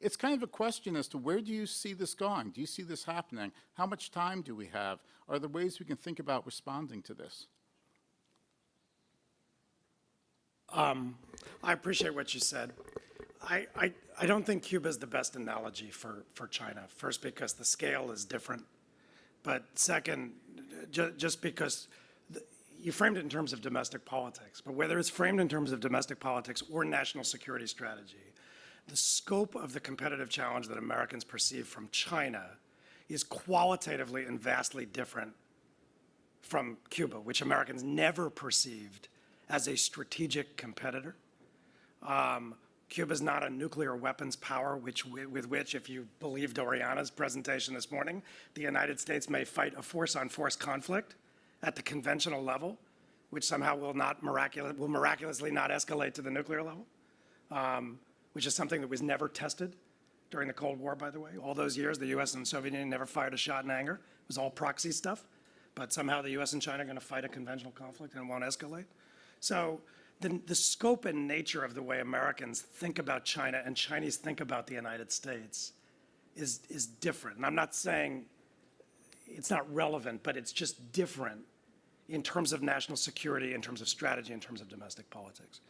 it's kind of a question as to where do you see this going? Do you see this happening? How much time do we have? Are there ways we can think about responding to this? I appreciate what you said. I don't think Cuba is the best analogy for China. First, because the scale is different. But second, just because you framed it in terms of domestic politics. But whether it's framed in terms of domestic politics or national security strategy, the scope of the competitive challenge that Americans perceive from China is qualitatively and vastly different from Cuba, which Americans never perceived as a strategic competitor. Cuba is not a nuclear weapons power, with which, if you believed Oriana's presentation this morning, the United States may fight a force-on-force conflict at the conventional level, which somehow will miraculously not escalate to the nuclear level, which is something that was never tested during the Cold War, by the way. All those years, the US and the Soviet Union never fired a shot in anger. It was all proxy stuff. But somehow the US and China are going to fight a conventional conflict and it won't escalate. So the scope and nature of the way Americans think about China and Chinese think about the United States is different. And I'm not saying it's not relevant, but it's just different in terms of national security, in terms of strategy, in terms of domestic politics.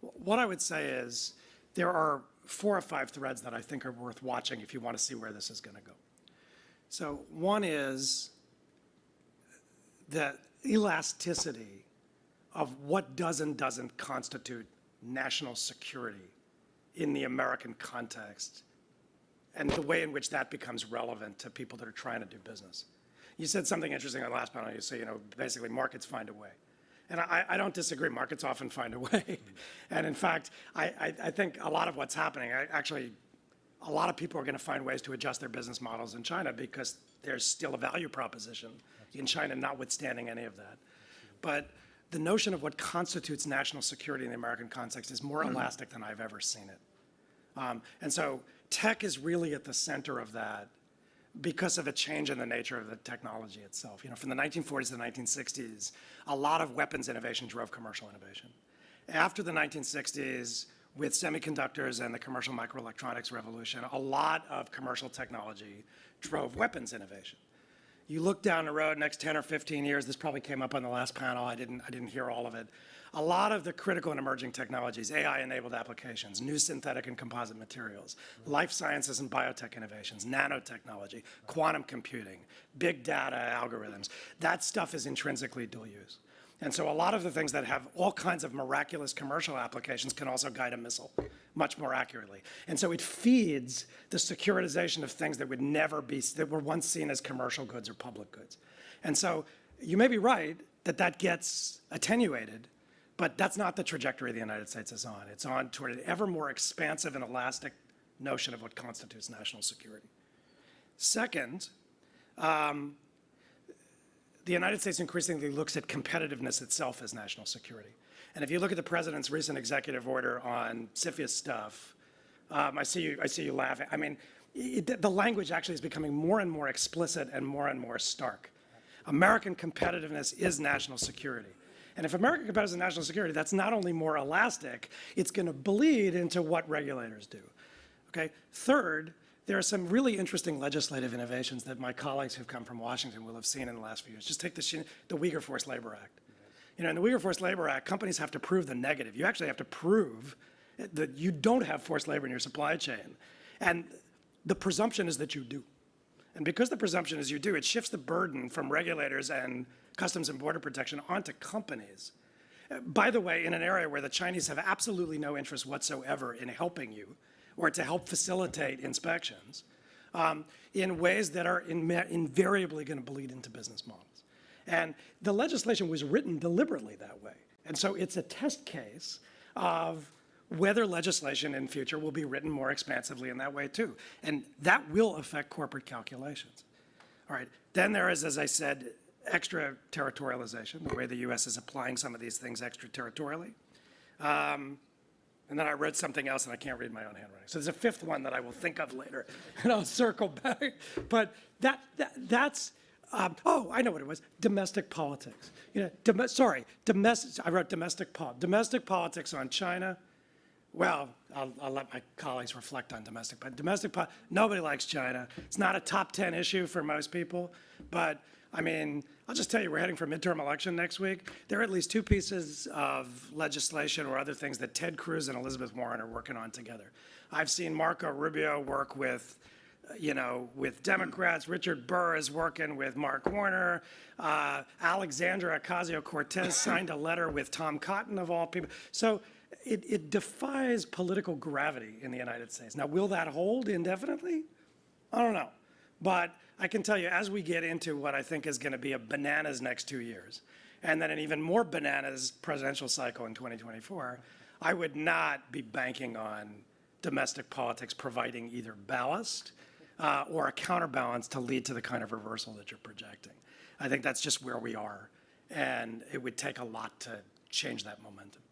What I would say is there are 4 or 5 threads that I think are worth watching if you want to see where this is going to go. So one is the elasticity of what does and doesn't constitute national security in the American context and the way in which that becomes relevant to people that are trying to do business. You said something interesting on the last panel. You say, basically markets find a way. And I don't disagree. Markets often find a way. And in fact, I think a lot of what's happening, a lot of people are going to find ways to adjust their business models in China because there's still a value proposition in China, notwithstanding any of that. But the notion of what constitutes national security in the American context is more elastic than I've ever seen it. And so tech is really at the center of that because of a change in the nature of the technology itself. From the 1940s to the 1960s, a lot of weapons innovation drove commercial innovation. After the 1960s, with semiconductors and the commercial microelectronics revolution, a lot of commercial technology drove weapons innovation. You look down the road, next 10 or 15 years, this probably came up on the last panel, I didn't hear all of it. A lot of the critical and emerging technologies, AI-enabled applications, new synthetic and composite materials, life sciences and biotech innovations, nanotechnology, quantum computing, big data algorithms, that stuff is intrinsically dual use. And so a lot of the things that have all kinds of miraculous commercial applications can also guide a missile much more accurately. And so it feeds the securitization of things that that were once seen as commercial goods or public goods. And so you may be right that gets attenuated, but that's not the trajectory the United States is on. It's on toward an ever more expansive and elastic notion of what constitutes national security. Second, the United States increasingly looks at competitiveness itself as national security. And if you look at the president's recent executive order on CFIUS stuff, I see you laughing. I mean, the language actually is becoming more and more explicit and more stark. American competitiveness is national security. And if American competitiveness is national security, that's not only more elastic, it's going to bleed into what regulators do. Okay? Third, there are some really interesting legislative innovations that my colleagues who've come from Washington will have seen in the last few years. Just take the Uyghur Forced Labor Act. In the Uyghur Forced Labor Act, companies have to prove the negative. You actually have to prove that you don't have forced labor in your supply chain. And the presumption is that you do. And because the presumption is you do, it shifts the burden from regulators and Customs and Border Protection onto companies. By the way, in an area where the Chinese have absolutely no interest whatsoever in helping you or to help facilitate inspections in ways that are invariably going to bleed into business models. And the legislation was written deliberately that way. And so it's a test case of whether legislation in future will be written more expansively in that way too. And that will affect corporate calculations. All right, then there is, as I said, extraterritorialization, the way the US is applying some of these things extraterritorially. And then I wrote something else and I can't read my own handwriting. So there's a fifth one that I will think of later and I'll circle back. But that's, oh, I know what it was, domestic politics. I wrote domestic politics on China Well, I'll let my colleagues reflect on domestic, but nobody likes China. It's not a top 10 issue for most people, but I mean, I'll just tell you, we're heading for midterm election next week. There are at least two pieces of legislation or other things that Ted Cruz and Elizabeth Warren are working on together. I've seen Marco Rubio work with Democrats. Richard Burr is working with Mark Warner. Alexandra Ocasio-Cortez signed a letter with Tom Cotton, of all people. So it defies political gravity in the United States. Now, will that hold indefinitely? I don't know. But I can tell you, as we get into what I think is going to be a bananas next 2 years, and then an even more bananas presidential cycle in 2024, I would not be banking on domestic politics providing either ballast or a counterbalance to lead to the kind of reversal that you're projecting. I think that's just where we are, and it would take a lot to change that momentum.